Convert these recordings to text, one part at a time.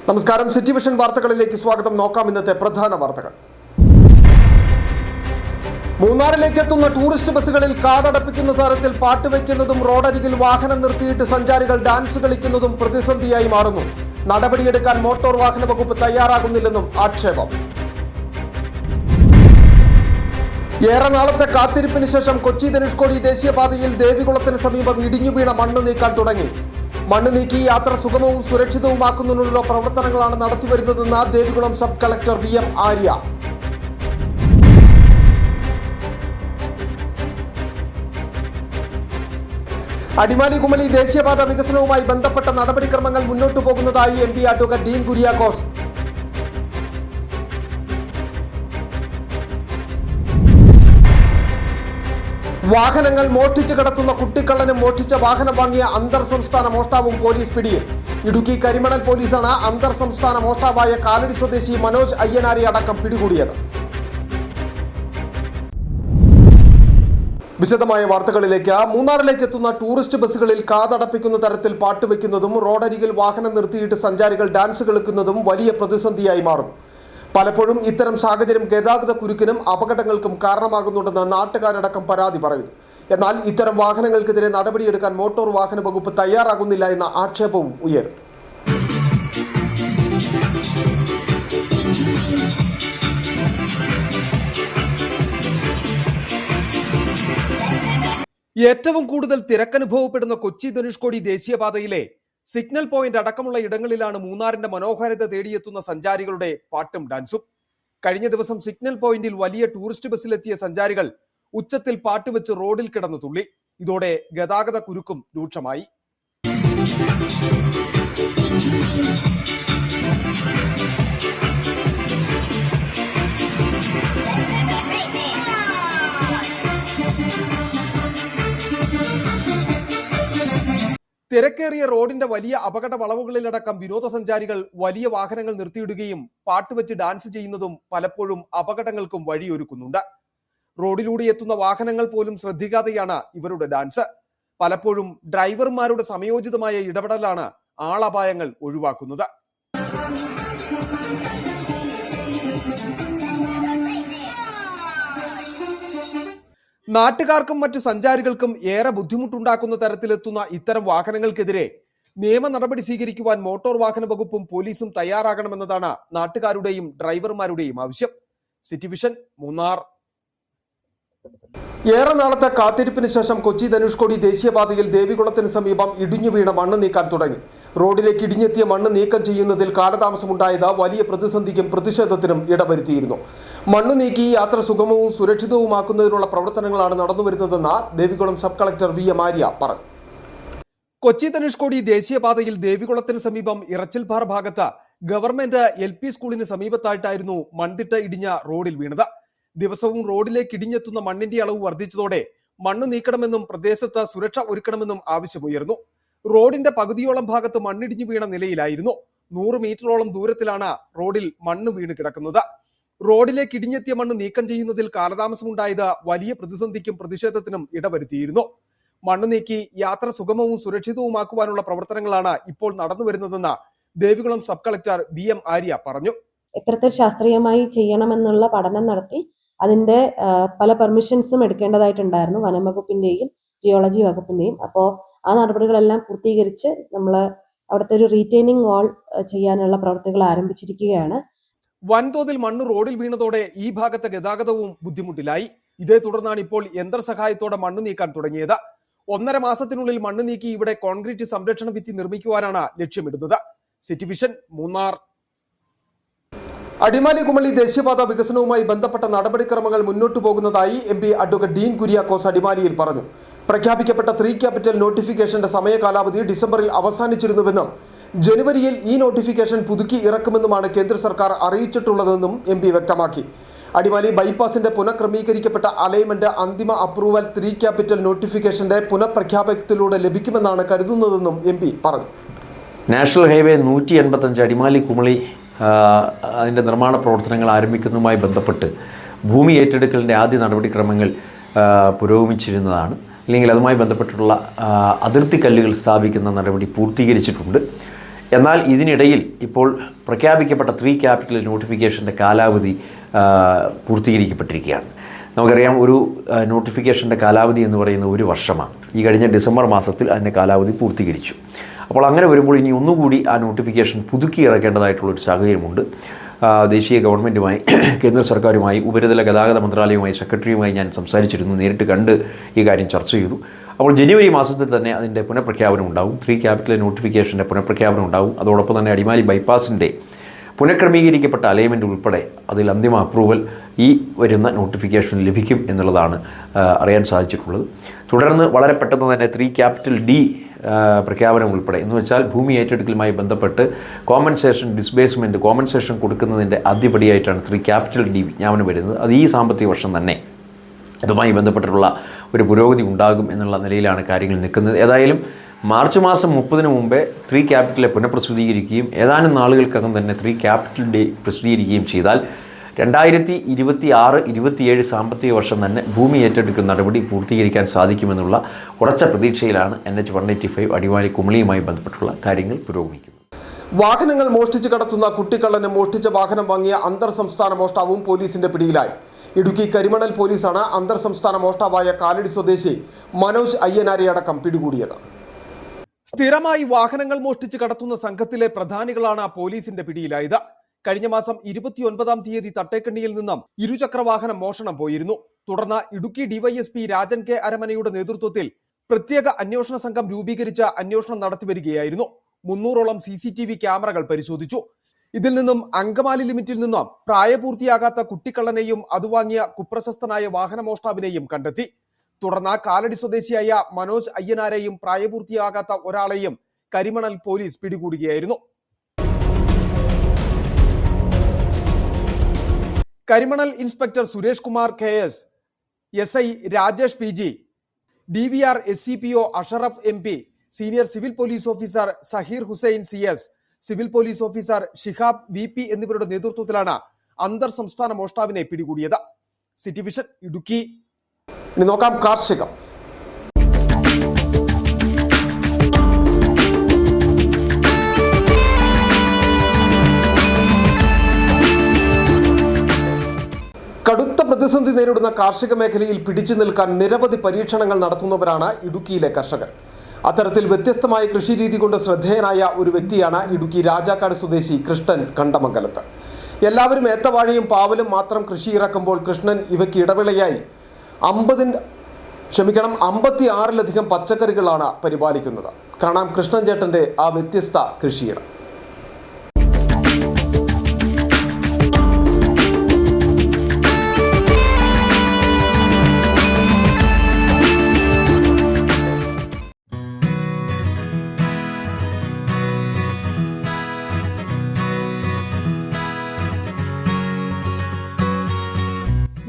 നമസ്കാരം. City vision വാർത്തകളിലേക്ക് സ്വാഗതം. നോക്കാം ഇന്നത്തെ പ്രധാന വാർത്തകൾ. മൂന്നാറിലേക്ക് എത്തുന്ന ടൂറിസ്റ്റ് ബസ്സുകളിൽ കാതടപ്പിക്കുന്ന തരത്തിൽ പാട്ടുവെക്കുന്നതും റോഡരികിൽ വാഹനം നിർത്തിയിട്ട് സഞ്ചാരികൾ ഡാൻസ് കളിക്കുന്നതും പ്രതിസന്ധിയായി മാറുന്നു. നടപടിയെടുക്കാൻ മോട്ടോർ വാഹന വകുപ്പ് തയ്യാറാകുന്നില്ലെന്നും ആക്ഷേപം. ഏറെ നാളത്തെ കാത്തിരിപ്പിന് ശേഷം കൊച്ചി ധനുഷ്കോടി ദേശീയപാതയിൽ ദേവികുളത്തിന് സമീപം ഇടിഞ്ഞു വീണ മണ്ണ് നീക്കാൻ തുടങ്ങി. മണ്ണ് നീക്കി യാത്ര സുഗമവും സുരക്ഷിതവുമാക്കുന്നതിനുള്ള പ്രവർത്തനങ്ങളാണ് നടത്തിവരുന്നതെന്ന് Devikulam sub collector VM Arya. Adimali Kumily ദേശീയപാത വികസനവുമായി ബന്ധപ്പെട്ട നടപടിക്രമങ്ങൾ മുന്നോട്ടു പോകുന്നതായി MP അഡ്വക്കേറ്റ് ഡീൻ കുര്യാക്കോസ്. വാഹനങ്ങൾ മോഷ്ടിച്ചു കടത്തുന്ന കുട്ടിക്കള്ളനും മോഷ്ടിച്ച വാഹനം വാങ്ങിയ അന്തർ സംസ്ഥാന മോഷ്ടാവും പോലീസ് പിടിയിൽ. ഇടുക്കി കരിമണൽ പോലീസാണ് അന്തർ സംസ്ഥാന മോഷ്ടാവായ കാലടി സ്വദേശി മനോജ് അയ്യനാരി അടക്കം പിടികൂടിയത്. വിശദമായ വാർത്തകളിലേക്ക്. മൂന്നാറിലേക്ക് എത്തുന്ന ടൂറിസ്റ്റ് ബസ്സുകളിൽ കാതടപ്പിക്കുന്ന തരത്തിൽ പാട്ടുവെക്കുന്നതും റോഡരികിൽ വാഹനം നിർത്തിയിട്ട് സഞ്ചാരികൾ ഡാൻസ് കളിക്കുന്നതും വലിയ പ്രതിസന്ധിയായി മാറുന്നു. പലപ്പോഴും ഇത്തരം സാഹചര്യം ഗതാഗത കുരുക്കിനും അപകടങ്ങൾക്കും കാരണമാകുന്നുണ്ടെന്ന് നാട്ടുകാരടക്കം പരാതി പറയുന്നു. എന്നാൽ ഇത്തരം വാഹനങ്ങൾക്കെതിരെ നടപടിയെടുക്കാൻ മോട്ടോർ വാഹന വകുപ്പ് തയ്യാറാകുന്നില്ല എന്ന ആക്ഷേപവും ഉയർന്നു. ഏറ്റവും കൂടുതൽ തിരക്കനുഭവപ്പെടുന്ന കൊച്ചി ധനുഷ്കോടി ദേശീയപാതയിലെ സിഗ്നൽ പോയിന്റ് അടക്കമുള്ള ഇടങ്ങളിലാണ് മൂന്നാറിന്റെ മനോഹാരിത തേടിയെത്തുന്ന സഞ്ചാരികളുടെ പാട്ടും ഡാൻസും. കഴിഞ്ഞ ദിവസം സിഗ്നൽ പോയിന്റിൽ വലിയ ടൂറിസ്റ്റ് ബസ്സിലെത്തിയ സഞ്ചാരികൾ ഉച്ചത്തിൽ പാട്ടുവെച്ച് റോഡിൽ കിടന്നു തുള്ളി. ഇതോടെ ഗതാഗത കുരുക്കും രൂക്ഷമായി. തിരക്കേറിയ റോഡിന്റെ വലിയ അപകട വളവുകളിലടക്കം വിനോദസഞ്ചാരികൾ വലിയ വാഹനങ്ങൾ നിർത്തിയിടുകയും പാട്ടുവെച്ച് ഡാൻസ് ചെയ്യുന്നതും പലപ്പോഴും അപകടങ്ങൾക്കും വഴിയൊരുക്കുന്നുണ്ട്. റോഡിലൂടെ എത്തുന്ന വാഹനങ്ങൾ പോലും ശ്രദ്ധിക്കാതെയാണ് ഇവരുടെ ഡാൻസ്. പലപ്പോഴും ഡ്രൈവർമാരുടെ സമയോചിതമായ ഇടപെടലാണ് ആളപായങ്ങൾ ഒഴിവാക്കുന്നത്. നാട്ടുകാർക്കും മറ്റു സഞ്ചാരികൾക്കും ഏറെ ബുദ്ധിമുട്ടുണ്ടാക്കുന്ന തരത്തിലെത്തുന്ന ഇത്തരം വാഹനങ്ങൾക്കെതിരെ നിയമ നടപടി സ്വീകരിക്കുവാൻ മോട്ടോർ വാഹന വകുപ്പും പോലീസും തയ്യാറാകണമെന്നതാണ് നാട്ടുകാരുടെയും ഡ്രൈവർമാരുടെയും ആവശ്യം. City vision, Munnar. ഏറെ നാളത്തെ കാത്തിരിപ്പിന് ശേഷം കൊച്ചി ധനുഷ്കോടി ദേശീയപാതയിൽ ദേവികുളത്തിന് സമീപം ഇടിഞ്ഞു വീണ മണ്ണ് നീക്കാൻ തുടങ്ങി. റോഡിലേക്ക് ഇടിഞ്ഞെത്തിയ മണ്ണ് നീക്കം ചെയ്യുന്നതിൽ കാലതാമസമുണ്ടായത് വലിയ പ്രതിസന്ധിക്കും പ്രതിഷേധത്തിനും ഇടവരുത്തിയിരുന്നു. മണ്ണ് നീക്കി യാത്ര സുഗമവും സുരക്ഷിതവുമാക്കുന്നതിനുള്ള പ്രവർത്തനങ്ങളാണ് നടന്നുവരുന്നതെന്ന് Devikulam sub collector VM Arya പറഞ്ഞു. കൊച്ചി ധനുഷ്കോടി ദേശീയപാതയിൽ ദേവികുളത്തിന് സമീപം ഇറച്ചിൽപ്പാറ ഭാഗത്ത് ഗവൺമെന്റ് LP സ്കൂളിന് സമീപത്തായിട്ടായിരുന്നു മൺതിട്ട ഇടിഞ്ഞ റോഡിൽ വീണത്. ദിവസവും റോഡിലേക്ക് ഇടിഞ്ഞെത്തുന്ന മണ്ണിന്റെ അളവ് വർദ്ധിച്ചതോടെ മണ്ണ് നീക്കണമെന്നും പ്രദേശത്ത് സുരക്ഷ ഒരുക്കണമെന്നും ആവശ്യമുയർന്നു. റോഡിന്റെ പകുതിയോളം ഭാഗത്ത് മണ്ണിടിഞ്ഞു വീണ നിലയിലായിരുന്നു. 100 മീറ്ററോളം ദൂരത്തിലാണ് റോഡിൽ മണ്ണ് വീണ് കിടക്കുന്നത്. റോഡിലേക്ക് ഇടിഞ്ഞെത്തിയ മണ്ണ് നീക്കം ചെയ്യുന്നതിൽ കാലതാമസമുണ്ടായത് വലിയ പ്രതിസന്ധിക്കും പ്രതിഷേധത്തിനും ഇടവരുത്തിയിരുന്നു. മണ്ണ് നീക്കി യാത്ര സുഗമവും സുരക്ഷിതവുമാക്കുവാനുള്ള പ്രവർത്തനങ്ങളാണ് ഇപ്പോൾ നടന്നുവരുന്നതെന്ന് Devikulam sub collector VM Arya പറഞ്ഞു. എത്രത്തിൽ ശാസ്ത്രീയമായി ചെയ്യണമെന്നുള്ള പഠനം നടത്തി അതിന്റെ പല പെർമിഷൻസും എടുക്കേണ്ടതായിട്ടുണ്ടായിരുന്നു, വനം വകുപ്പിന്റെയും ജിയോളജി വകുപ്പിന്റെയും. അപ്പോൾ ആ നടപടികളെല്ലാം പൂർത്തീകരിച്ച് നമ്മൾ അവിടുത്തെ ഒരു റീറ്റെയിനിങ് വാൾ ചെയ്യാനുള്ള പ്രവർത്തികൾ ആരംഭിച്ചിരിക്കുകയാണ്. വൻതോതിൽ മണ്ണ് റോഡിൽ വീണതോടെ ഈ ഭാഗത്തെ ഗതാഗതവും ബുദ്ധിമുട്ടിലായി. ഇതേ തുടർന്നാണ് ഇപ്പോൾ യന്ത്രസഹായത്തോടെ മണ്ണ് നീക്കാൻ തുടങ്ങിയത്. 1.5 മാസത്തിനുള്ളിൽ മണ്ണ് നീക്കി ഇവിടെ കോൺക്രീറ്റ് സംരക്ഷണ ഭിത്തി നിർമ്മിക്കുവാനാണ് ലക്ഷ്യമിടുന്നത്. City vision, Munnar. അടിമാലി കുമളി ദേശീയപാത വികസനവുമായി ബന്ധപ്പെട്ട നടപടിക്രമങ്ങൾ മുന്നോട്ടു പോകുന്നതായി MP അഡ്വക്കേറ്റ് ഡീൻ കുര്യാക്കോസ് അടിമാലിയിൽ പറഞ്ഞു. പ്രഖ്യാപിക്കപ്പെട്ട 3 ക്യാപിറ്റൽ നോട്ടിഫിക്കേഷന്റെ സമയകാലാവധി ഡിസംബറിൽ അവസാനിച്ചിരുന്നുവെന്നും ജനുവരിയിൽ ഈ നോട്ടിഫിക്കേഷൻ പുതുക്കി ഇറക്കുമെന്നുമാണ് കേന്ദ്ര സർക്കാർ അറിയിച്ചിട്ടുള്ളതെന്നും MP വ്യക്തമാക്കി. അടിമാലി ബൈപ്പാസിന്റെ പുനഃക്രമീകരിക്കപ്പെട്ട അലൈൻമെന്റ് അന്തിമ അപ്രൂവൽ 3 ക്യാപിറ്റൽ നോട്ടിഫിക്കേഷന്റെ പുനഃപ്രഖ്യാപനത്തിലൂടെ ലഭിക്കുമെന്നാണ് കരുതുന്നതെന്നും MP പറഞ്ഞു. നാഷണൽ ഹൈവേ 185 അടിമാലി കുമളി അതിൻ്റെ നിർമ്മാണ പ്രവർത്തനങ്ങൾ ആരംഭിക്കുന്നതുമായി ബന്ധപ്പെട്ട് ഭൂമി ഏറ്റെടുക്കലിൻ്റെ ആദ്യ നടപടിക്രമങ്ങൾ പുരോഗമിച്ചിരുന്നതാണ്. അല്ലെങ്കിൽ അതുമായി ബന്ധപ്പെട്ടുള്ള അതിർത്തി കല്ലുകൾ സ്ഥാപിക്കുന്ന നടപടി പൂർത്തീകരിച്ചിട്ടുണ്ട്. എന്നാൽ ഇതിനിടയിൽ ഇപ്പോൾ പ്രഖ്യാപിക്കപ്പെട്ട 3 ക്യാപിറ്റൽ നോട്ടിഫിക്കേഷൻ്റെ കാലാവധി പൂർത്തീകരിക്കപ്പെട്ടിരിക്കുകയാണ്. നമുക്കറിയാം, ഒരു നോട്ടിഫിക്കേഷൻ്റെ കാലാവധി എന്ന് പറയുന്നത് 1 വർഷമാണ്. ഈ കഴിഞ്ഞ ഡിസംബർ മാസത്തിൽ അതിൻ്റെ കാലാവധി പൂർത്തീകരിച്ചു. അപ്പോൾ അങ്ങനെ വരുമ്പോൾ ഇനി ഒന്നുകൂടി ആ നോട്ടിഫിക്കേഷൻ പുതുക്കി ഇറക്കേണ്ടതായിട്ടുള്ളൊരു സാഹചര്യമുണ്ട്. ദേശീയ ഗവൺമെൻറ്റുമായി, കേന്ദ്ര സർക്കാരുമായി, ഉപരിതല ഗതാഗത മന്ത്രാലയവുമായി, സെക്രട്ടറിയുമായി ഞാൻ സംസാരിച്ചിരുന്നു. നേരിട്ട് കണ്ട് ഈ കാര്യം ചർച്ച ചെയ്തു. അപ്പോൾ ജനുവരി മാസത്തിൽ തന്നെ അതിൻ്റെ പുനഃപ്രഖ്യാപനം ഉണ്ടാവും. 3 ക്യാപിറ്റൽ നോട്ടിഫിക്കേഷൻ്റെ പുനഃപ്രഖ്യാപനം ഉണ്ടാവും. അതോടൊപ്പം തന്നെ അടിമാലി ബൈപ്പാസിൻ്റെ പുനഃക്രമീകരിക്കപ്പെട്ട അലൈൻമെൻറ്റ് ഉൾപ്പെടെ അതിൽ അന്തിമ അപ്രൂവൽ ഈ വരുന്ന നോട്ടിഫിക്കേഷൻ ലഭിക്കും എന്നുള്ളതാണ് അറിയാൻ സാധിച്ചിട്ടുള്ളത്. തുടർന്ന് വളരെ പെട്ടെന്ന് തന്നെ 3 ക്യാപിറ്റൽ ഡി പ്രഖ്യാപനം ഉൾപ്പെടെ, എന്ന് വെച്ചാൽ ഭൂമി ഏറ്റെടുക്കലുമായി ബന്ധപ്പെട്ട് കോമ്പൻസേഷൻ കൊടുക്കുന്നതിൻ്റെ ആദ്യപടിയായിട്ടാണ് 3 ക്യാപിറ്റൽ ഡി വിജ്ഞാപനം വരുന്നത്. അത് ഈ സാമ്പത്തിക വർഷം തന്നെ അതുമായി ബന്ധപ്പെട്ടിട്ടുള്ള ഒരു പുരോഗതി ഉണ്ടാകും എന്നുള്ള നിലയിലാണ് കാര്യങ്ങൾ നിൽക്കുന്നത്. ഏതായാലും മാർച്ച് മാസം 30-ന് മുമ്പേ 3 ക്യാപിറ്റലെ പുനഃപ്രസിദ്ധീകരിക്കുകയും ഏതാനും നാളുകൾക്കകം തന്നെ 3 ക്യാപിറ്റൽ ഡേ പ്രസിദ്ധീകരിക്കുകയും ചെയ്താൽ 2026-27 സാമ്പത്തിക വർഷം തന്നെ ഭൂമി ഏറ്റെടുക്കൽ നടപടി പൂർത്തീകരിക്കാൻ സാധിക്കുമെന്നുള്ള ഉറച്ച പ്രതീക്ഷയിലാണ് NH 185 അടിമാലി കുമളിയുമായി ബന്ധപ്പെട്ടുള്ള കാര്യങ്ങൾ പുരോഗമിക്കുന്നത്. വാഹനങ്ങൾ മോഷ്ടിച്ച് കടത്തുന്ന കുട്ടിക്കള്ളന് മോഷ്ടിച്ച വാഹനം വാങ്ങിയ അന്തർ സംസ്ഥാന മോഷ്ടാവും പോലീസിന്റെ പിടിയിലായി. ഇടുക്കി കരിമണൽ പോലീസാണ് അന്തർ സംസ്ഥാന മോഷ്ടാവായ കാലടി സ്വദേശി മനോജ് അയ്യനാരെയടക്കം പിടികൂടിയത്. സ്ഥിരമായി വാഹനങ്ങൾ മോഷ്ടിച്ച് കടത്തുന്ന സംഘത്തിലെ പ്രധാനികളാണ് പോലീസിന്റെ പിടിയിലായത്. കഴിഞ്ഞ മാസം 29-ാം തീയതി തട്ടേക്കണ്ണിയിൽ നിന്നും ഇരുചക്രവാഹനം മോഷണം പോയിരുന്നു. തുടർന്ന് ഇടുക്കി ഡിവൈഎസ്പി രാജൻ കെ അരമനയുടെ നേതൃത്വത്തിൽ പ്രത്യേക അന്വേഷണ സംഘം രൂപീകരിച്ച അന്വേഷണം നടത്തിവരികയായിരുന്നു. 300ഓളം CCTV ക്യാമറകൾ പരിശോധിച്ചു. ഇതിൽ നിന്നും അങ്കമാലി ലിമിറ്റിൽ നിന്നും പ്രായപൂർത്തിയാകാത്ത കുട്ടിക്കള്ളനെയും അതുവാങ്ങിയ കുപ്രശസ്തനായ വാഹനമോഷ്ടാവിനെയും കണ്ടെത്തി. തുടർന്ന് കാലടി സ്വദേശിയായ മനോജ് അയ്യനാരെയും പ്രായപൂർത്തിയാകാത്ത ഒരാളെയും കരിമണൽ പോലീസ് പിടികൂടുകയായിരുന്നു. Karimanal inspector Suresh Kumar KS, SI Rajesh PG, DVR SCPO Ashraf MP, senior civil police officer Saheer Hussain CS, civil police officer Shihab VP എന്നിവരുടെ നേതൃത്വത്തിലാണ് അന്തർ സംസ്ഥാന മോഷ്ടാവിനെ പിടികൂടിയത്. City vision Idukki. ഇനി നോക്കാം കാർഷികം. കടുത്ത പ്രതിസന്ധി നേരിടുന്ന കാർഷിക മേഖലയിൽ പിടിച്ചു നിൽക്കാൻ നിരവധി പരീക്ഷണങ്ങൾ നടത്തുന്നവരാണ് ഇടുക്കിയിലെ കർഷകർ. അത്തരത്തിൽ വ്യത്യസ്തമായ കൃഷിരീതി കൊണ്ട് ശ്രദ്ധേയനായ ഒരു വ്യക്തിയാണ് ഇടുക്കി രാജാക്കാട് സ്വദേശി കൃഷ്ണൻ കണ്ടമംഗലത്ത്. എല്ലാവരും ഏത്തവാഴയും പാവലും മാത്രം കൃഷി ഇറക്കുമ്പോൾ കൃഷ്ണൻ ഇവയ്ക്ക് ഇടവിളയായി 56-ലധികം പച്ചക്കറികളാണ് പരിപാലിക്കുന്നത്. കാണാം കൃഷ്ണൻ ചേട്ടന്റെ ആ വ്യത്യസ്ത കൃഷിയിടം.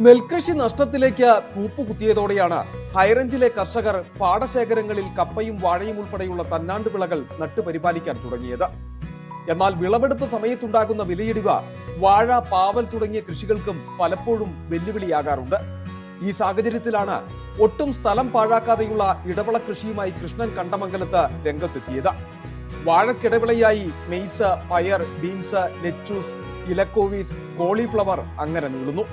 നെൽകൃഷി നഷ്ടത്തിലേക്ക് കൂപ്പുകുത്തിയതോടെയാണ് ഹൈറേഞ്ചിലെ കർഷകർ പാടശേഖരങ്ങളിൽ കപ്പയും വാഴയും ഉൾപ്പെടെയുള്ള തന്നാണ്ട് വിളകൾ നട്ടുപരിപാലിക്കാൻ തുടങ്ങിയത്. എന്നാൽ വിളവെടുപ്പ് സമയത്തുണ്ടാകുന്ന വിലയിടിവ് വാഴ, പാവൽ തുടങ്ങിയ കൃഷികൾക്കും പലപ്പോഴും വെല്ലുവിളിയാകാറുണ്ട്. ഈ സാഹചര്യത്തിലാണ് ഒട്ടും സ്ഥലം പാഴാക്കാതെയുള്ള ഇടവിള കൃഷിയുമായി കൃഷ്ണൻ കണ്ടമംഗലത്ത് രംഗത്തെത്തിയത്. വാഴക്കിടവിളയായി മെയ്സ്, പയർ, ബീൻസ്, ലെറ്റൂസ്, ഇലക്കോവീസ്, കോളിഫ്ലവർ അങ്ങനെ നീളുന്നു.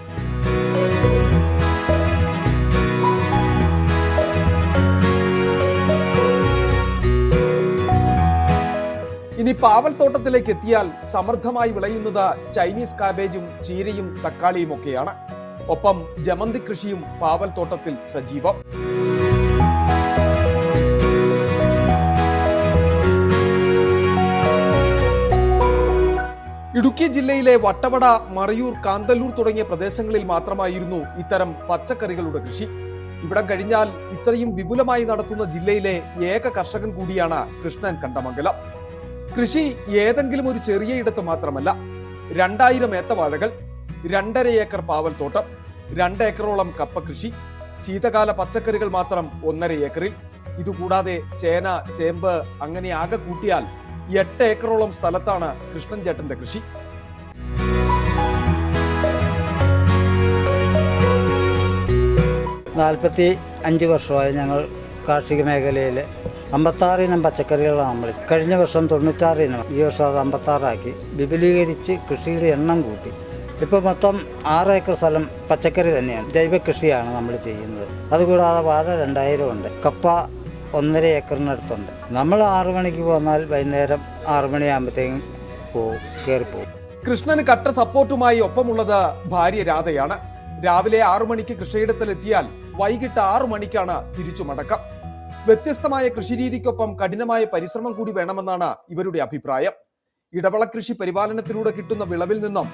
ഇനി പാവൽ തോട്ടത്തിലേക്ക് എത്തിയാൽ സമൃദ്ധമായി വിളയുന്നത് ചൈനീസ് കാബേജും ചീരയും തക്കാളിയും ഒക്കെയാണ്. ഒപ്പം ജമന്തി കൃഷിയും പാവൽ തോട്ടത്തിൽ സജീവം. ഇടുക്കി ജില്ലയിലെ വട്ടവട, മറയൂർ, കാന്തല്ലൂർ തുടങ്ങിയ പ്രദേശങ്ങളിൽ മാത്രമായിരുന്നു ഇത്തരം പച്ചക്കറികളുടെ കൃഷി. ഇവിടം കഴിഞ്ഞാൽ ഇത്രയും വിപുലമായി നടത്തുന്ന ജില്ലയിലെ ഏക കർഷകൻ കൂടിയാണ് കൃഷ്ണൻ കണ്ടമംഗലം. കൃഷി ഏതെങ്കിലും ഒരു ചെറിയ ഇടത്ത് മാത്രമല്ല. 2000 ഏത്തവാഴകൾ, 2.5 ഏക്കർ പാവൽ തോട്ടം, 2 ഏക്കറോളം കപ്പ കൃഷി, ശീതകാല പച്ചക്കറികൾ മാത്രം 1.5 ഏക്കറിൽ. ഇതുകൂടാതെ ചേന, ചേമ്പ് അങ്ങനെ ആകെ കൂട്ടിയാൽ 8 ഏക്കറോളം സ്ഥലത്താണ് കൃഷ്ണൻ ചേട്ടന്റെ കൃഷി. നാൽപ്പത്തി 5 വർഷമായി ഞങ്ങൾ കാർഷിക മേഖലയിൽ 56 ഇനം പച്ചക്കറികളാണ് നമ്മൾ കഴിഞ്ഞ വർഷം 96 ഇനം, ഈ വർഷം അത് 56 ആക്കി വിപുലീകരിച്ച് കൃഷിയുടെ എണ്ണം കൂട്ടി. ഇപ്പോൾ മൊത്തം 6 ഏക്കർ സ്ഥലം പച്ചക്കറി തന്നെയാണ്, ജൈവ കൃഷിയാണ് നമ്മൾ ചെയ്യുന്നത്. അതുകൂടാതെ വാഴ 2000 ഉണ്ട്, കപ്പ 1.5 ഏക്കറിനടുത്തുണ്ട്. നമ്മൾ 6 മണിക്ക് പോന്നാൽ വൈകുന്നേരം 6 മണിയാകുമ്പോഴത്തേക്കും കയറിപ്പോകും. കൃഷ്ണന് കട്ട സപ്പോർട്ടുമായി ഒപ്പമുള്ളത് ഭാര്യ രാധയാണ്. രാവിലെ 6 മണിക്ക് കൃഷിയിടത്തിലെത്തിയാൽ വൈകിട്ട് 6 മണിക്കാണ് തിരിച്ചു മടക്കം. വ്യത്യസ്തമായ കൃഷിരീതിക്കൊപ്പം കഠിനമായ പരിശ്രമം കൂടി വേണമെന്നാണ് ഇവരുടെ അഭിപ്രായം. ഇടവള കൃഷി പരിപാലനത്തിലൂടെ കിട്ടുന്ന വിളവിൽ നിന്നും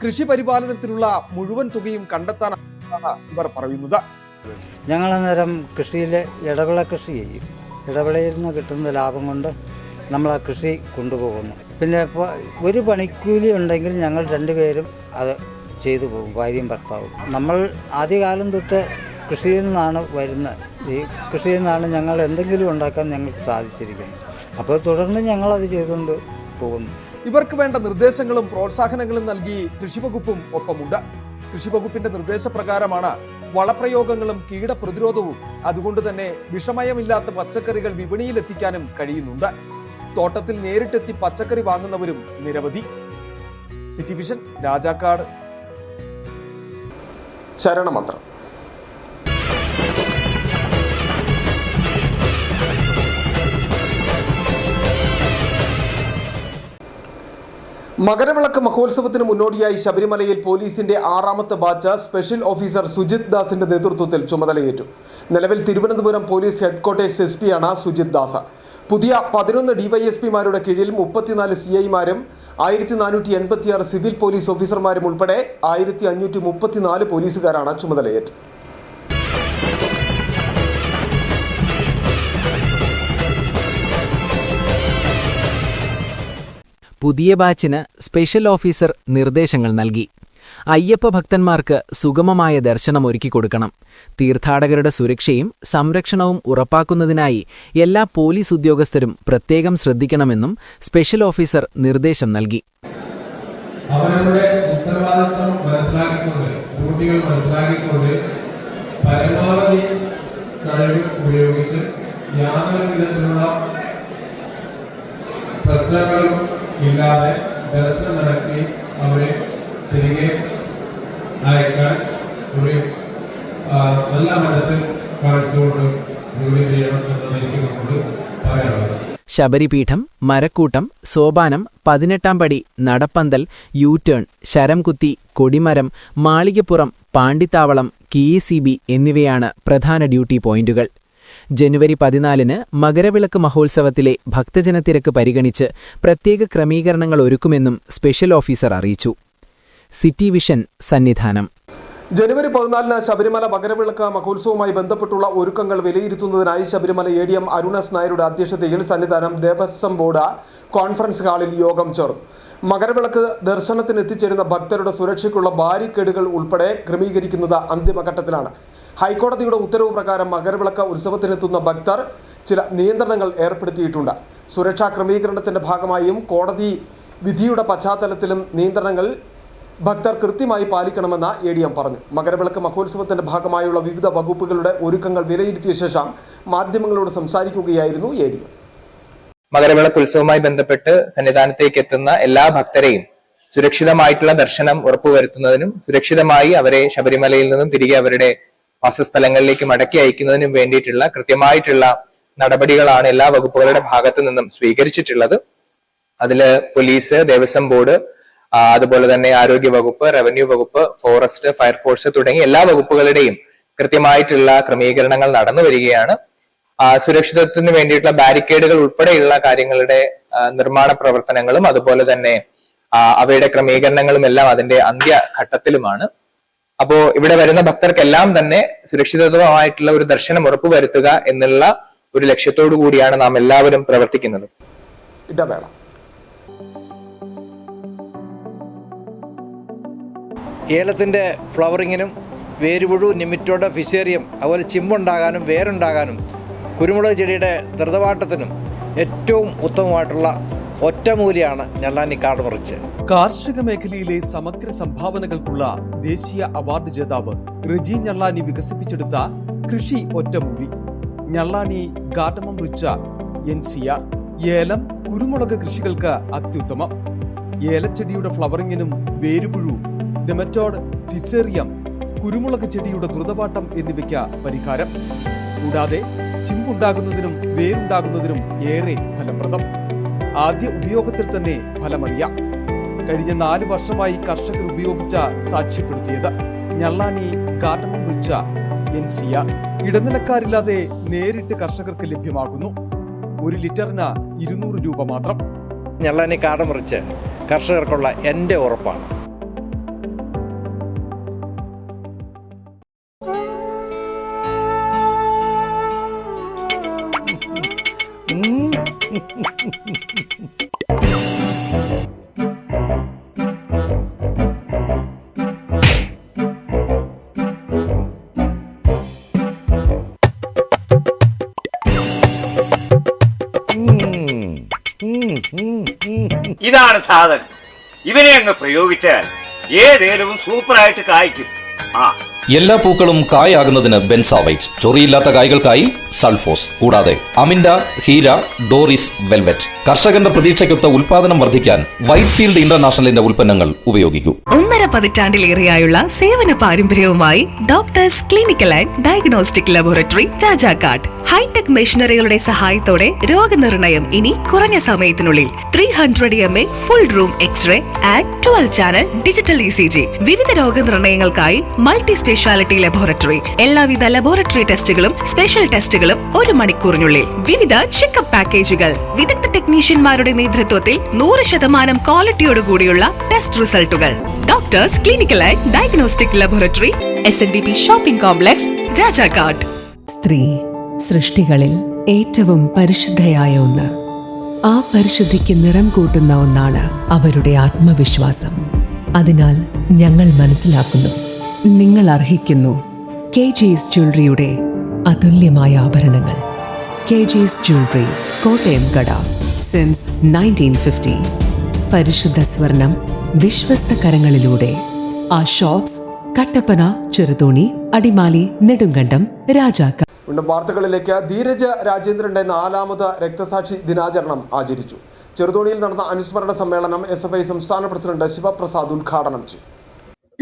കൃഷി പരിപാലനത്തിലുള്ള മുഴുവൻ തുകയും കണ്ടെത്താനാണ് ഇവർ പറയുന്നത്. ഞങ്ങൾ അന്നേരം കൃഷിയിൽ ഇടവിള കൃഷി ചെയ്യും. ഇടവിളയിൽ നിന്ന് കിട്ടുന്ന ലാഭം കൊണ്ട് നമ്മൾ ആ കൃഷി കൊണ്ടുപോകുന്നു. പിന്നെ ഇപ്പോൾ ഒരു പണിക്കൂലി ഉണ്ടെങ്കിൽ ഞങ്ങൾ 2 പേരും അത് ചെയ്തു പോകും, ഭാര്യയും ഭർത്താവും. നമ്മൾ ആദ്യകാലം തൊട്ട് കൃഷിയിൽ നിന്നാണ് വരുന്നത്. ഈ കൃഷിയിൽ നിന്നാണ് ഞങ്ങൾ എന്തെങ്കിലും ഉണ്ടാക്കാൻ ഞങ്ങൾക്ക് സാധിച്ചിരിക്കുന്നത്. അപ്പോൾ തുടർന്ന് ഞങ്ങളത് ചെയ്തുകൊണ്ട് പോകുന്നു. ഇവർക്ക് വേണ്ട നിർദ്ദേശങ്ങളും പ്രോത്സാഹനങ്ങളും നൽകി കൃഷിവകുപ്പും ഒപ്പമുണ്ട്. കൃഷിവകുപ്പിന്റെ നിർദ്ദേശപ്രകാരമാണ് വളപ്രയോഗങ്ങളും കീടപ്രതിരോധവും. അതുകൊണ്ട് തന്നെ വിഷമയമില്ലാത്ത പച്ചക്കറികൾ വിപണിയിലെത്തിക്കാനും കഴിയുന്നുണ്ട്. തോട്ടത്തിൽ നേരിട്ടെത്തി പച്ചക്കറി വാങ്ങുന്നവരും നിരവധി. City vision, Rajakkad. ശരണമന്ത്രം. മകരവിളക്ക് മഹോത്സവത്തിന് മുന്നോടിയായി ശബരിമലയിൽ പോലീസിന്റെ 6ാമത്തെ ബാച്ച് സ്പെഷ്യൽ ഓഫീസർ സുജിത് ദാസിന്റെ നേതൃത്വത്തിൽ ചുമതലയേറ്റു. നിലവിൽ തിരുവനന്തപുരം പോലീസ് ഹെഡ്ക്വാർട്ടേഴ്സ് SP ആണ് സുജിത് ദാസ്. പുതിയ 11 DYSPമാരുടെ കീഴിൽ 34 CIമാരും 1486 സിവിൽ പോലീസ് ഓഫീസർമാരും ഉൾപ്പെടെ 1534 പോലീസുകാരാണ് ചുമതലയേറ്റത്. പുതിയ ബാച്ചിന് സ്പെഷ്യൽ ഓഫീസർ നിർദ്ദേശങ്ങൾ നൽകി. അയ്യപ്പ ഭക്തന്മാർക്ക് സുഗമമായ ദർശനം ഒരുക്കിക്കൊടുക്കണം. തീർത്ഥാടകരുടെ സുരക്ഷയും സംരക്ഷണവും ഉറപ്പാക്കുന്നതിനായി എല്ലാ പോലീസ് ഉദ്യോഗസ്ഥരും പ്രത്യേകം ശ്രദ്ധിക്കണമെന്നും സ്പെഷ്യൽ ഓഫീസർ നിർദ്ദേശം നൽകി. അവരുടെ ഉത്തരവാദിത്വം മനസ്സിലാക്കിക്കൊണ്ട്, ഡ്യൂട്ടികൾ മനസ്സിലാക്കിക്കൊണ്ട് പരമാവധി കഴിവ് ഉപയോഗിച്ച് യാതൊരു വിധത്തിലുള്ള പ്രശ്നങ്ങളും ഇല്ലാതെ ദർശനം നടത്തി അവരെ തിരികെ അയക്കാൻ ഒരു നല്ല മനസ്സിൽ കാണിച്ചുകൊണ്ട് ജോലി ചെയ്യണം എന്നാണ് എനിക്ക് നമ്മളോട് പറയാനുള്ളത്. ശബരിപീഠം, മരക്കൂട്ടം, സോപാനം, 18ാം പടി, നടപ്പന്തൽ, യൂടേൺ, ശരംകുത്തി, കൊടിമരം, മാളികപ്പുറം, പാണ്ടിത്താവളം, KECB എന്നിവയാണ് പ്രധാന ഡ്യൂട്ടി പോയിന്റുകൾ. ജനുവരി 14-ന് മകരവിളക്ക് മഹോത്സവത്തിലെ ഭക്തജനത്തിരക്ക് പരിഗണിച്ച് പ്രത്യേക ക്രമീകരണങ്ങൾ ഒരുക്കുമെന്നും സ്പെഷ്യൽ ഓഫീസർ അറിയിച്ചു. City vision Sannidhanam. ജനുവരി 14-ന് ശബരിമല മകരവിളക്ക് മഹോത്സവവുമായി ബന്ധപ്പെട്ടുള്ള ഒരുക്കങ്ങൾ വിലയിരുത്തുന്നതിനായി ശബരിമല ADM അരുൺ S. നായരുടെ അധ്യക്ഷതയിൽ സന്നിധാനം ദേവസ്വം ബോർഡ് കോൺഫറൻസ് ഹാളിൽ യോഗം ചേർന്നു. മകരവിളക്ക് ദർശനത്തിന് എത്തിച്ചേരുന്ന ഭക്തരുടെ സുരക്ഷയ്ക്കുള്ള ബാരിക്കേഡുകൾ ഉൾപ്പെടെ ക്രമീകരിക്കുന്നത് അന്തിമഘട്ടത്തിലാണ്. ഹൈക്കോടതിയുടെ ഉത്തരവ് പ്രകാരം മകരവിളക്ക് ഉത്സവത്തിനെത്തുന്ന ഭക്തർ ചില നിയന്ത്രണങ്ങൾ ഏർപ്പെടുത്തിയിട്ടുണ്ട്. സുരക്ഷാ ക്രമീകരണത്തിന്റെ ഭാഗമായും കോടതി വിധിയുടെ പശ്ചാത്തലത്തിലും നിയന്ത്രണങ്ങൾ ഭക്തർ കൃത്യമായി പാലിക്കണമെന്ന് ADM പറഞ്ഞു. മകരവിളക്ക് മഹോത്സവത്തിന്റെ ഭാഗമായുള്ള വിവിധ വകുപ്പുകളുടെ ഒരുക്കങ്ങൾ വിലയിരുത്തിയ ശേഷം മാധ്യമങ്ങളോട് സംസാരിക്കുകയായിരുന്നു ADM. മകരവിളക്ക് ഉത്സവവുമായി ബന്ധപ്പെട്ട് സന്നിധാനത്തേക്ക് എത്തുന്ന എല്ലാ ഭക്തരെയും സുരക്ഷിതമായിട്ടുള്ള ദർശനം ഉറപ്പുവരുത്തുന്നതിനും സുരക്ഷിതമായി അവരെ ശബരിമലയിൽ നിന്നും തിരികെ അവരുടെ വാസസ്ഥലങ്ങളിലേക്ക് മടക്കി അയക്കുന്നതിനും വേണ്ടിയിട്ടുള്ള കൃത്യമായിട്ടുള്ള നടപടികളാണ് എല്ലാ വകുപ്പുകളുടെ ഭാഗത്തു നിന്നും സ്വീകരിച്ചിട്ടുള്ളത്. അതില് പോലീസ്, ദേവസ്വം ബോർഡ്, അതുപോലെ തന്നെ ആരോഗ്യ വകുപ്പ്, റവന്യൂ വകുപ്പ്, ഫോറസ്റ്റ്, ഫയർഫോഴ്സ് തുടങ്ങി എല്ലാ വകുപ്പുകളുടെയും കൃത്യമായിട്ടുള്ള ക്രമീകരണങ്ങൾ നടന്നു വരികയാണ്. സുരക്ഷിതത്വത്തിന് വേണ്ടിയിട്ടുള്ള ബാരിക്കേഡുകൾ ഉൾപ്പെടെയുള്ള കാര്യങ്ങളുടെ നിർമ്മാണ പ്രവർത്തനങ്ങളും അതുപോലെ തന്നെ അവയുടെ ക്രമീകരണങ്ങളും എല്ലാം അതിന്റെ അന്ത്യഘട്ടത്തിലുമാണ്. അപ്പോ ഇവിടെ വരുന്ന ഭക്തർക്കെല്ലാം തന്നെ സുരക്ഷിതമായിട്ടുള്ള ഒരു ദർശനം ഉറപ്പുവരുത്തുക എന്നുള്ള ഒരു ലക്ഷ്യത്തോടു കൂടിയാണ് നാം എല്ലാവരും പ്രവർത്തിക്കുന്നത്. ഏലത്തിൻ്റെ ഫ്ലവറിങ്ങിനും വേരുപുഴു, നിമിറ്റോഡ്, ഫിഷേറിയം, അതുപോലെ ചിമ്പുണ്ടാകാനും വേരുണ്ടാകാനും കുരുമുളക് ചെടിയുടെ ധൃതവാട്ടത്തിനും ഏറ്റവും ഉത്തമമായിട്ടുള്ള ഒറ്റമൂലിയാണ് ഞെള്ളാനി കാടുമുറിച്ച്. കാർഷിക മേഖലയിലെ സമഗ്ര സംഭാവനകൾക്കുള്ള ദേശീയ അവാർഡ് ജേതാവ് റെജി ഞെള്ളാനി വികസിപ്പിച്ചെടുത്ത കൃഷി ഒറ്റമൂലി ഞള്ളാനി ഗാർഡമം റിച്ച NCR. ഏലം, കുരുമുളക് കൃഷികൾക്ക് അത്യുത്തമം. ഏലച്ചെടിയുടെ ഫ്ലവറിങ്ങിനും വേരുപുഴു, നെമറ്റോഡ്, ഫിസേറിയം, കുരുമുളക് ചെടിയുടെ ദ്രുതപാട്ടം എന്നിവയ്ക്ക് പരിഹാരം. കൂടാതെ ചിമ്പുണ്ടാകുന്നതിനും വേരുണ്ടാകുന്നതിനും ഏറെ ഫലപ്രദം. ആദ്യ ഉപയോഗത്തിൽ തന്നെ ഫലമറിയാം. കഴിഞ്ഞ 4 വർഷമായി കർഷകർ ഉപയോഗിച്ച സാക്ഷ്യപ്പെടുത്തിയത് ഞള്ളാനി ഗാർഡമം റിച്ച NCR. ഇടനിലക്കാരില്ലാതെ നേരിട്ട് കർഷകർക്ക് ലഭ്യമാകുന്നു. 1 ലിറ്ററിന് 200 രൂപ മാത്രം. ഞള്ളാനി കാടം റിച്ച് കർഷകർക്കുള്ള എൻ്റെ ഉറപ്പാണ്. ഇതാണ് സാധനം. ഇവനെ അങ്ങ് പ്രയോഗിച്ചാൽ ഏതേലും സൂപ്പറായിട്ട് കായ്ക്കും. എല്ലാ പൂക്കളും കായാകുന്നതിന് ബെൻസാവൈറ്റ്, ചൊറിയില്ലാത്ത കായ്കൾക്കായി സൾഫോസ്, കൂടാതെ അമിൻഡ, ഹീര, ഡോറിസ്, വെൽവെറ്റ്. കർഷകന്റെ പ്രതീക്ഷയ്ക്കൊത്ത ഉൽപാദനം വർദ്ധിക്കാൻ വൈറ്റ്ഫീൽഡ് ഇന്റർനാഷണലിന്റെ ഉൽപ്പന്നങ്ങൾ ഉപയോഗിക്കൂ. 1.5 പതിറ്റാണ്ടിലേറെയായുള്ള സേവന പാരമ്പര്യവുമായി doctors clinical and diagnostic laboratory Rajakkad. Hi tech മെഷീനറികളുടെ സഹായത്തോടെ രോഗനിർണയം ഇനി കുറഞ്ഞ സമയത്തിനുള്ളിൽ. 300 mA full room x ray and 12 channel digital ECG. വിവിധ രോഗനിർണയങ്ങൾക്കായി മൾട്ടി സ്പെഷ്യാലിറ്റി ലബോറട്ടറി. എല്ലാവിധ ലബോറട്ടറി ടെസ്റ്റുകളും സ്പെഷ്യൽ ടെസ്റ്റുകളും 1 മണിക്കൂറിനുള്ളിൽ. വിവിധ ചെക്കപ്പ് പാക്കേജുകൾ. വിദഗ്ധ ടെക്നീഷ്യന്മാരുടെ നേതൃത്വത്തിൽ 100% ക്വാളിറ്റിയോടുകൂടിയുള്ള ടെസ്റ്റ് റിസൾട്ടുകൾ. Doctors clinical and diagnostic laboratory, SNDP shopping complex, Rajakkad. സ്ത്രീ സൃഷ്ടികളിൽ ഏറ്റവും പരിശുദ്ധയായ ഒന്ന്. ആ പരിശുദ്ധിക്ക് നിറം കൂട്ടുന്ന ഒന്നാണ് അവരുടെ ആത്മവിശ്വാസം. അതിനാൽ ഞങ്ങൾ മനസ്സിലാക്കുന്നു, നിങ്ങൾ അർഹിക്കുന്നു KG's ജ്വല്ലറിയുടെ അതുല്യമായ ആഭരണങ്ങൾ. KG's ജ്വല്ലറി, കോട്ടയം കട, സിൻസ് 1950. പരിശുദ്ധ സ്വർണം വിശ്വസ്ത കരങ്ങളിലൂടെ. ആ ഷോപ്സ് കട്ടപ്പന, ചെറുതോണി, അടിമാലി, നെടുങ്കണ്ടം, രാജാക്കാട്. വാർത്തകളിലേക്ക്. ധീരജ് രാജേന്ദ്രന്റെ 4ാമത് രക്തസാക്ഷി ദിനാചരണം ആചരിച്ചു. ചെറുതോണിയിൽ നടന്ന അനുസ്മരണ സമ്മേളനം SFI സംസ്ഥാന പ്രസിഡന്റ് ശിവപ്രസാദ് ഉദ്ഘാടനം ചെയ്തു.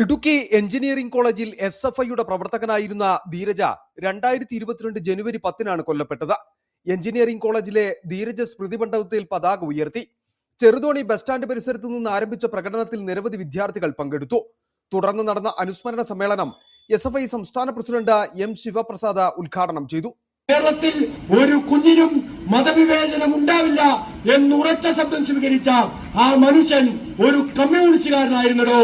ഇടുക്കി എഞ്ചിനീയറിംഗ് കോളേജിൽ SFIയുടെ പ്രവർത്തകനായിരുന്ന ധീരജ 2022 ജനുവരി 10 കൊല്ലപ്പെട്ടത്. എഞ്ചിനീയറിംഗ് കോളേജിലെ ധീരജ സ്മൃതി മണ്ഡപത്തിൽ പതാക ഉയർത്തി. ചെറുതോണി ബസ് സ്റ്റാൻഡ് പരിസരത്ത് നിന്ന് ആരംഭിച്ച പ്രകടനത്തിൽ നിരവധി വിദ്യാർത്ഥികൾ പങ്കെടുത്തു. തുടർന്ന് നടന്ന അനുസ്മരണ സമ്മേളനം SFI സംസ്ഥാന പ്രസിഡന്റ് M ശിവപ്രസാദ് ഉദ്ഘാടനം ചെയ്തു. കേരളത്തിൽ ഒരു കുഞ്ഞിനും മതവിവേചനം ഉണ്ടാവില്ല എന്ന് ഉറച്ച ശബ്ദം സ്വീകരിച്ച ആ മനുഷ്യൻ ഒരു കമ്മ്യൂണിസ്റ്റുകാരനായിരുന്നോ.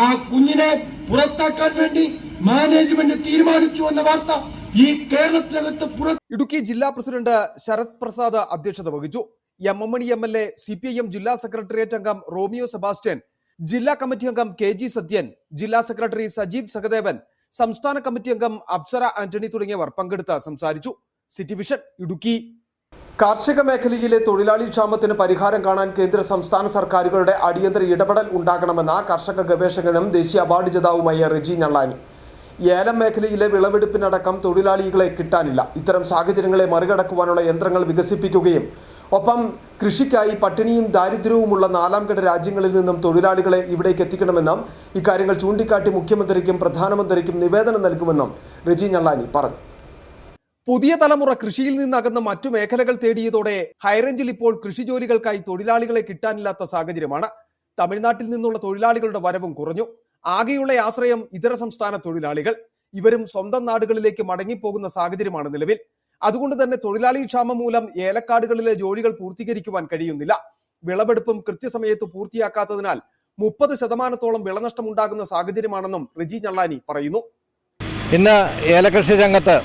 ആ കുഞ്ഞിനെ പുറത്താക്കാൻ വേണ്ടി മാനേജ്മെന്റ് തീരുമാനിച്ചു എന്ന വാർത്ത ഈ കേരളത്തിനകത്ത് ഇടുക്കി ജില്ലാ പ്രസിഡന്റ് ശരത് പ്രസാദ് അധ്യക്ഷത വഹിച്ചു. M മണി MLA, CPIM ജില്ലാ സെക്രട്ടേറിയറ്റ് അംഗം റോമിയോ സെബാസ്റ്റ്യൻ, ജില്ലാ കമ്മിറ്റി അംഗം KG സത്യൻ, ജില്ലാ സെക്രട്ടറി സജീവ് സഹദേവൻ, സംസ്ഥാന കമ്മിറ്റി അംഗം അപ്സര ആന്റണി തുടങ്ങിയവർ പങ്കെടുത്ത് സംസാരിച്ചു. City vision Idukki. കാർഷിക മേഖലയിലെ തൊഴിലാളി ക്ഷാമത്തിന് പരിഹാരം കാണാൻ കേന്ദ്ര സംസ്ഥാന സർക്കാരുകളുടെ അടിയന്തര ഇടപെടൽ ഉണ്ടാകണമെന്ന കർഷക ഗവേഷകനും ദേശീയ അവാർഡ് ജേതാവുമായ റെജി ഞള്ളാനി. ഏലം മേഖലയിലെ വിളവെടുപ്പിനടക്കം തൊഴിലാളികളെ കിട്ടാനില്ല. ഇത്തരം സാഹചര്യങ്ങളെ മറികടക്കുവാനുള്ള യന്ത്രങ്ങൾ വികസിപ്പിക്കുകയും ഒപ്പം കൃഷിക്കായി പട്ടിണിയും ദാരിദ്ര്യവുമുള്ള 4ാം കിട രാജ്യങ്ങളിൽ നിന്നും തൊഴിലാളികളെ ഇവിടേക്ക് എത്തിക്കണമെന്നും ഇക്കാര്യങ്ങൾ ചൂണ്ടിക്കാട്ടി മുഖ്യമന്ത്രിക്കും പ്രധാനമന്ത്രിക്കും നിവേദനം നൽകുമെന്നും റെജി ഞള്ളാനി പറഞ്ഞു. പുതിയ തലമുറ കൃഷിയിൽ നിന്നകന്ന് മറ്റു മേഖലകൾ തേടിയതോടെ ഹൈറേഞ്ചിൽ ഇപ്പോൾ കൃഷിജോലികൾക്കായി തൊഴിലാളികളെ കിട്ടാനില്ലാത്ത സാഹചര്യമാണ്. തമിഴ്നാട്ടിൽ നിന്നുള്ള തൊഴിലാളികളുടെ വരവും കുറഞ്ഞു. ആകെയുള്ള ആശ്രയം ഇതര സംസ്ഥാന തൊഴിലാളികൾ. ഇവരും സ്വന്തം നാടുകളിലേക്ക് മടങ്ങിപ്പോകുന്ന സാഹചര്യമാണ് നിലവിൽ. അതുകൊണ്ട് തന്നെ തൊഴിലാളി ക്ഷാമം മൂലം ഏലക്കാടുകളിലെ ജോലികൾ പൂർത്തീകരിക്കുവാൻ കഴിയുന്നില്ല. വിളവെടുപ്പും കൃത്യസമയത്ത് പൂർത്തിയാക്കാത്തതിനാൽ 30% വിളനഷ്ടമുണ്ടാകുന്ന സാഹചര്യമാണെന്നും റെജി ഞള്ളാനി പറയുന്നു. ഇന്ന് ഏലകൃഷി രംഗത്ത്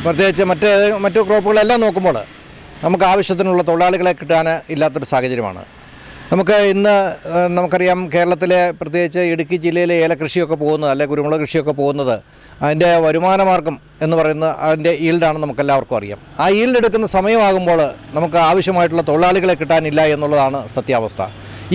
പ്രത്യേകിച്ച് മറ്റു ക്രോപ്പുകളെല്ലാം നോക്കുമ്പോൾ നമുക്ക് ആവശ്യത്തിനുള്ള തൊഴിലാളികളെ കിട്ടാൻ ഇല്ലാത്തൊരു സാഹചര്യമാണ്. നമുക്കറിയാം കേരളത്തിലെ പ്രത്യേകിച്ച് ഇടുക്കി ജില്ലയിലെ ഏലകൃഷിയൊക്കെ പോകുന്നത്, അല്ലെങ്കിൽ കുരുമുളക് കൃഷിയൊക്കെ പോകുന്നത്, അതിൻ്റെ വരുമാന മാർഗം എന്ന് പറയുന്ന അതിൻ്റെ ഈൽഡാണ് നമുക്കെല്ലാവർക്കും അറിയാം. ആ ഈൽഡ് എടുക്കുന്ന സമയമാകുമ്പോൾ നമുക്ക് ആവശ്യമായിട്ടുള്ള തൊഴിലാളികളെ കിട്ടാനില്ല എന്നുള്ളതാണ് സത്യാവസ്ഥ.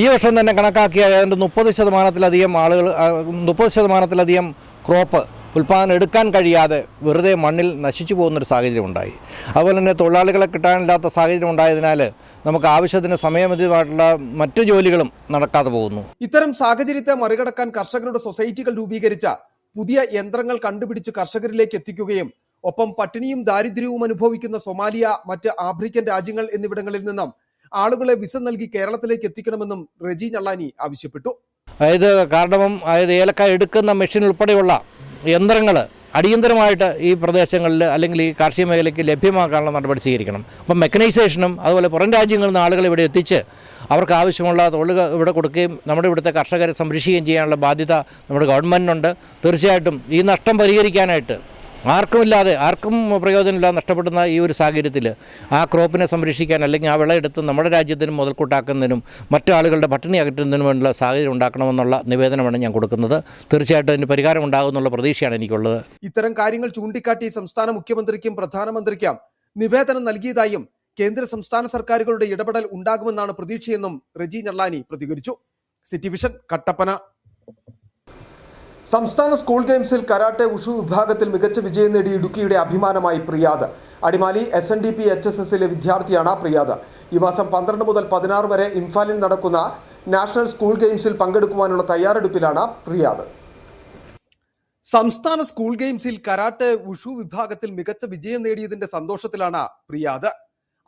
ഈ വർഷം തന്നെ കണക്കാക്കിയ ഏതാണ്ട് 30%-ലധികം ക്രോപ്പ് ഉൽപ്പാദനം എടുക്കാൻ കഴിയാതെ വെറുതെ മണ്ണിൽ നശിച്ചു പോകുന്നൊരു സാഹചര്യം ഉണ്ടായി. അതുപോലെ തന്നെ തൊഴിലാളികളെ കിട്ടാനില്ലാത്ത സാഹചര്യം ഉണ്ടായതിനാൽ നമുക്ക് ആവശ്യത്തിന് സമയബന്ധിതമായിട്ടുള്ള മറ്റു ജോലികളും നടക്കാതെ പോകുന്നു. ഇത്തരം സാഹചര്യത്തെ മറികടക്കാൻ കർഷകരുടെ സൊസൈറ്റികൾ രൂപീകരിച്ച പുതിയ യന്ത്രങ്ങൾ കണ്ടുപിടിച്ച് കർഷകരിലേക്ക് എത്തിക്കുകയും ഒപ്പം പട്ടിണിയും ദാരിദ്ര്യവും അനുഭവിക്കുന്ന സൊമാലിയ, മറ്റ് ആഫ്രിക്കൻ രാജ്യങ്ങൾ എന്നിവിടങ്ങളിൽ നിന്നും ആളുകളെ വിസ നൽകി കേരളത്തിലേക്ക് എത്തിക്കണമെന്നും റെജി ഞള്ളാനി ആവശ്യപ്പെട്ടു. അതായത് ഏലക്കായ എടുക്കുന്ന മെഷീൻ ഉൾപ്പെടെയുള്ള യന്ത്രങ്ങൾ അടിയന്തരമായിട്ട് ഈ പ്രദേശങ്ങളിൽ അല്ലെങ്കിൽ ഈ കാർഷിക മേഖലയ്ക്ക് ലഭ്യമാക്കാനുള്ള നടപടി സ്വീകരിക്കണം. അപ്പം മെക്കനൈസേഷനും അതുപോലെ പുറം രാജ്യങ്ങളിൽ നിന്ന് ആളുകളെ ഇവിടെ എത്തിച്ച് അവർക്ക് ആവശ്യമുള്ള തൊഴിൽ ഇവിടെ കൊടുക്കുകയും നമ്മുടെ ഇവിടുത്തെ കർഷകരെ സംരക്ഷിക്കുകയും ചെയ്യാനുള്ള ബാധ്യത നമ്മുടെ ഗവൺമെൻറ്റിനുണ്ട്. തീർച്ചയായിട്ടും ഈ നഷ്ടം പരിഹരിക്കാനായിട്ട് ആർക്കും പ്രയോജനമില്ലാതെ നഷ്ടപ്പെടുന്ന ഈ ഒരു സാഹചര്യത്തിൽ ആ ക്രോപ്പിനെ സംരക്ഷിക്കാൻ അല്ലെങ്കിൽ ആ വിളയെടുത്ത് നമ്മുടെ രാജ്യത്തിനും മുതൽക്കൂട്ടാക്കുന്നതിനും മറ്റു ആളുകളുടെ പട്ടിണി അകറ്റുന്നതിനും വേണ്ടിയുള്ള സാഹചര്യം ഉണ്ടാക്കണമെന്നുള്ള നിവേദനമാണ് ഞാൻ കൊടുക്കുന്നത്. തീർച്ചയായിട്ടും അതിന് പരിഹാരം ഉണ്ടാകുമെന്നുള്ള പ്രതീക്ഷയാണ് എനിക്കുള്ളത്. ഇത്തരം കാര്യങ്ങൾ ചൂണ്ടിക്കാട്ടി സംസ്ഥാന മുഖ്യമന്ത്രിക്കും പ്രധാനമന്ത്രിക്കും നിവേദനം നൽകിയതായും കേന്ദ്ര സംസ്ഥാന സർക്കാരുകളുടെ ഇടപെടൽ ഉണ്ടാകുമെന്നാണ് പ്രതീക്ഷയെന്നും റെജി ഞള്ളാനി പ്രതികരിച്ചു. City vision, Kattappana. സംസ്ഥാന സ്കൂൾ ഗെയിംസിൽ കരാട്ടെ ഉഷു വിഭാഗത്തിൽ മികച്ച വിജയം നേടി ഇടുക്കിയുടെ അഭിമാനമായി പ്രിയാദ്. അടിമാലി SNDP HSSലെ വിദ്യാർത്ഥിയാണ് പ്രിയാദ്. ഈ മാസം 12 മുതൽ 16 വരെ ഇംഫാലിൽ നടക്കുന്ന നാഷണൽ സ്കൂൾ ഗെയിംസിൽ പങ്കെടുക്കുവാനുള്ള തയ്യാറെടുപ്പിലാണ് പ്രിയാദ്. സംസ്ഥാന സ്കൂൾ ഗെയിംസിൽ കരാട്ടെ ഉഷു വിഭാഗത്തിൽ മികച്ച വിജയം നേടിയതിന്റെ സന്തോഷത്തിലാണ് പ്രിയാദ്.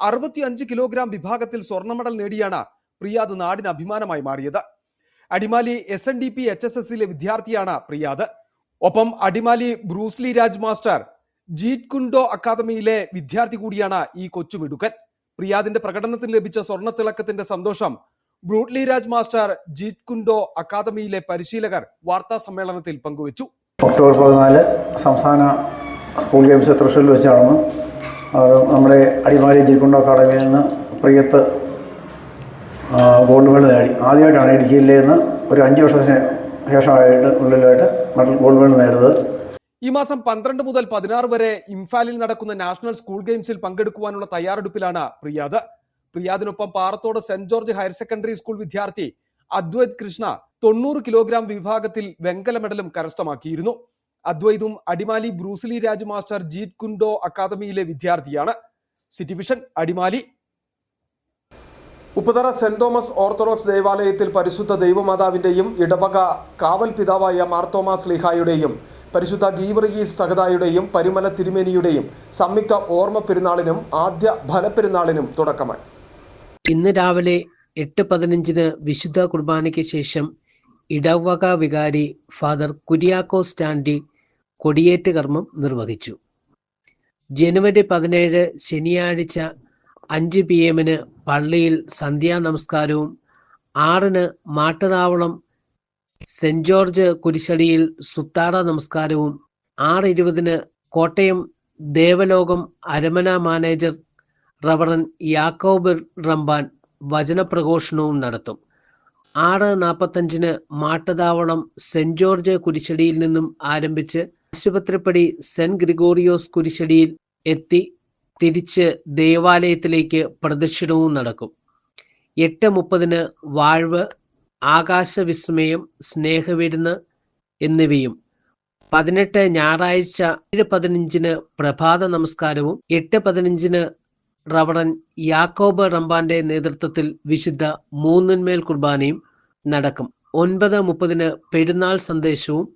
65 കിലോഗ്രാം വിഭാഗത്തിൽ സ്വർണ്ണ മെഡൽ നേടിയാണ് പ്രിയാദ് നാടിന് അഭിമാനമായി മാറിയത്. അടിമാലി SNDP HSSലെ വിദ്യാർത്ഥിയാണ് പ്രിയാദ്. ഒപ്പം Adimali Bruce Lee Raj master Jeet Kune Do അക്കാദമിയിലെ വിദ്യാർത്ഥി കൂടിയാണ് ഈ കൊച്ചുമിടുക്കൻ. പ്രിയാദിന്റെ പ്രകടനത്തിന് ലഭിച്ച സ്വർണ്ണത്തിളക്കത്തിന്റെ സന്തോഷം Bruce Lee Raj master Jeet Kune Do അക്കാദമിയിലെ പരിശീലകർ വാർത്താ സമ്മേളനത്തിൽ പങ്കുവച്ചു. ഒക്ടോബർ 14 സംസ്ഥാന സ്കൂൾ ഗെയിംസ് തൃശ്ശൂരിൽ വെച്ച് നടന്നു. നമ്മുടെ അടിമാലി ജീറ്റ് കുൻഡോ അക്കാദമിയിൽ നിന്ന് പ്രിയത്ത് ഗോൾഡ് മെഡൽ നേടി. ആദ്യമായിട്ടാണ് ഇടുക്കി ജില്ലയിൽ നിന്ന് ഒരു 5 വർഷത്തിന് ശേഷമായിട്ട് ഗോൾഡ് മെഡൽ നേടുന്നത്. ഈ മാസം 12 മുതൽ 16 വരെ ഇംഫാലിൽ നടക്കുന്ന നാഷണൽ സ്കൂൾ ഗെയിംസിൽ പങ്കെടുക്കുവാനുള്ള തയ്യാറെടുപ്പിലാണ് പ്രിയാദ്. പ്രിയാദിനൊപ്പം Parathode saint George higher secondary school വിദ്യാർത്ഥി അദ്വൈത് കൃഷ്ണ 90 കിലോഗ്രാം വിഭാഗത്തിൽ വെങ്കല മെഡലും കരസ്ഥമാക്കിയിരുന്നു. അദ്വൈതും Adimali Bruce Lee Raj master Jeet Kune Do അക്കാദമിയിലെ വിദ്യാർത്ഥിയാണ്. City vision, Adimali. Upputhara saint Thomas orthodox ദേവാലയത്തിൽ പരിശുദ്ധ ദൈവമാതാവിന്റെയും ഇടവക കാവൽ പിതാവായ മാർത്തോമാ സ്ലീഹായുടെയും പരിശുദ്ധ ഗീവർഗീസ് സഹദായുടെയും പരിമല തിരുമേനിയുടെയും സംയുക്ത ഓർമ്മ പെരുന്നാളിനും ആദ്യ ഫലപ്പെരുന്നാളിനും തുടക്കമായി. ഇന്ന് രാവിലെ 8:15 വിശുദ്ധ കുർബാനയ്ക്ക് ശേഷം ഇടവക വികാരി ഫാദർ കുര്യാക്കോസ് സ്റ്റാൻഡി കൊടിയേറ്റ് കർമ്മം നിർവഹിച്ചു. ജനുവരി 17 ശനിയാഴ്ച 5 PM പള്ളിയിൽ സന്ധ്യാ നമസ്കാരവും 6 മാട്ടുതാവളം സെന്റ് ജോർജ് കുരിശടിയിൽ സുത്താട നമസ്കാരവും 6:20 കോട്ടയം ദേവലോകം അരമന മാനേജർ റവറൻ യാക്കോബ് റംബാൻ വചനപ്രഘോഷണവും നടത്തും. 6:45 മാട്ടുതാവളം സെന്റ് ജോർജ് കുരിശടിയിൽ നിന്നും ആരംഭിച്ച് ആശുപത്രിപ്പടി സെന്റ് ഗ്രിഗോറിയോസ് കുരിശടിയിൽ എത്തി തിരിച്ച് ദേവാലയത്തിലേക്ക് പ്രദക്ഷിണവും നടക്കും. 8:30 വാഴ്വ്, ആകാശവിസ്മയം, സ്നേഹവിരുന്ന് എന്നിവയും 18 ഞായറാഴ്ച 7:15 പ്രഭാത നമസ്കാരവും 8:15 റവറൻ യാക്കോബ് റംബാന്റെ നേതൃത്വത്തിൽ വിശുദ്ധ മൂന്നിന്മേൽ കുർബാനയും നടക്കും. 9:30 പെരുന്നാൾ സന്ദേശവും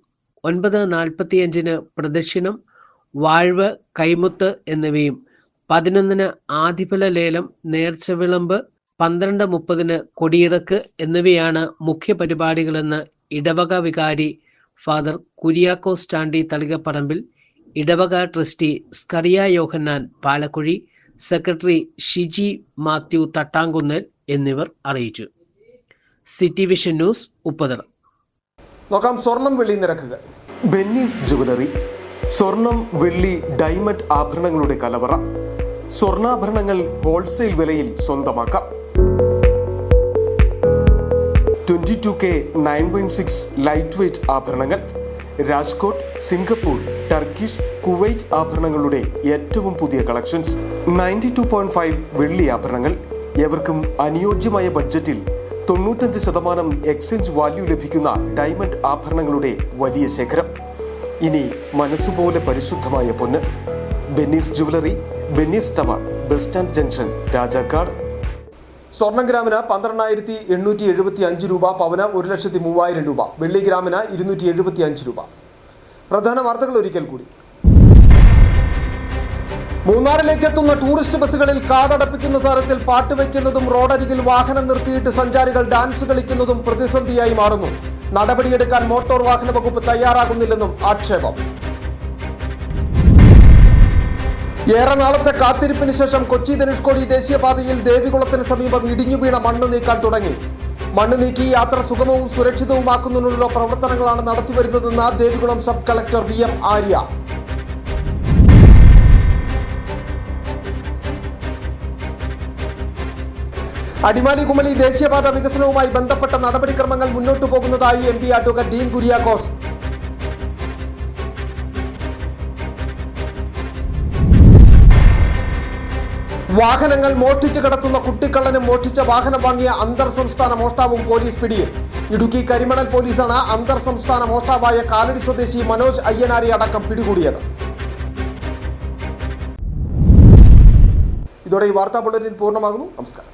9:45 പ്രദക്ഷിണം, വാഴ്വ്, കൈമുത്ത് എന്നിവയും 11 ആദിഫല ലേലം, നേർച്ച വിളമ്പ്, 12:30 കൊടിയിറക്ക് എന്നിവയാണ് മുഖ്യ പരിപാടികളെന്ന് ഇടവക വികാരി ഫാദർ കുര്യാക്കോസ് സ്റ്റാൻഡി തളികപ്പറമ്പിൽ, ഇടവക ട്രസ്റ്റി സ്കറിയ യോഹന്നാൻ പാലക്കുഴി, സെക്രട്ടറി ഷിജി മാത്യു തട്ടാങ്കുന്നേൽ എന്നിവർ അറിയിച്ചു. City vision news, Upputhara. നോക്കാം സ്വർണം വെള്ളി നിരക്കുകൾ. ബെന്നീസ് ജുവലറി, സ്വർണം, വെള്ളി, ഡയമണ്ട് ആഭരണങ്ങളുടെ കലവറ. സ്വർണ്ണാഭരണങ്ങൾ ഹോൾസെയിൽ വിലയിൽ സ്വന്തമാക്കാം. 22K 9.6 ലൈറ്റ് വെയ്റ്റ് ആഭരണങ്ങൾ. രാജ്കോട്ട്, സിംഗപ്പൂർ, ടർക്കിഷ്, കുവൈറ്റ് ആഭരണങ്ങളുടെ ഏറ്റവും പുതിയ കളക്ഷൻസ്. 92.5 വെള്ളി ആഭരണങ്ങൾ. ഏവർക്കും അനുയോജ്യമായ ബഡ്ജറ്റിൽ 95% എക്സ്ചേഞ്ച് വാല്യൂ ലഭിക്കുന്ന ഡയമണ്ട് ആഭരണങ്ങളുടെ വലിയ ശേഖരം. ഇനി മനസ്സുപോലെ പരിശുദ്ധമായ പൊന്ന്. Benny's jewellery, Benny's tower, bus stand junction, Rajakkad. സ്വർണം ഗ്രാമിന് 12,875 രൂപ, പവന് 1,03,000 രൂപ, വെള്ളി ഗ്രാമിന് 275 രൂപ. പ്രധാന വാർത്തകൾ ഒരിക്കൽ കൂടി. മൂന്നാറിലേക്ക് എത്തുന്ന ടൂറിസ്റ്റ് ബസ്സുകളിൽ കാതടപ്പിക്കുന്ന തരത്തിൽ പാട്ട് വയ്ക്കുന്നതും റോഡരികിൽ വാഹനം നിർത്തിയിട്ട് സഞ്ചാരികൾ ഡാൻസ് കളിക്കുന്നതും പ്രതിസന്ധിയായി മാറുന്നു. നടപടിയെടുക്കാൻ മോട്ടോർ വാഹന വകുപ്പ് തയ്യാറാകുന്നില്ലെന്നും ആക്ഷേപം. ഏറെ നാളത്തെ കാത്തിരിപ്പിന് ശേഷം കൊച്ചി ധനുഷ്കോടി ദേശീയപാതയിൽ ദേവികുളത്തിന് സമീപം ഇടിഞ്ഞു വീണ മണ്ണ് നീക്കാൻ തുടങ്ങി. മണ്ണ് നീക്കി യാത്ര സുഗമവും സുരക്ഷിതവുമാക്കുന്നതിനുള്ള പ്രവർത്തനങ്ങളാണ് നടത്തിവരുന്നതെന്ന് Devikulam sub collector VM Arya. Adimali Kumily ദേശീയപാത വികസനവുമായി ബന്ധപ്പെട്ട നടപടിക്രമങ്ങൾ മുന്നോട്ടു പോകുന്നതായി MP അഡ്വക്കേറ്റ് ഡീൻ കുര്യാക്കോസ്. വാഹനങ്ങൾ മോഷ്ടിച്ചു കടത്തുന്ന കുട്ടിക്കള്ളനും മോഷ്ടിച്ച വാഹനം വാങ്ങിയ അന്തർ സംസ്ഥാന മോഷ്ടാവും പോലീസ് പിടിയിൽ. ഇടുക്കി കരിമണൽ പോലീസാണ് അന്തർ സംസ്ഥാന മോഷ്ടാവായ കാലടി സ്വദേശി മനോജ് അയ്യനാരി അടക്കം പിടികൂടിയത്. ഇതോടെ ഈ വാർത്താ ബുള്ളറ്റിൻ പൂർണ്ണമാകുന്നു. നമസ്കാരം.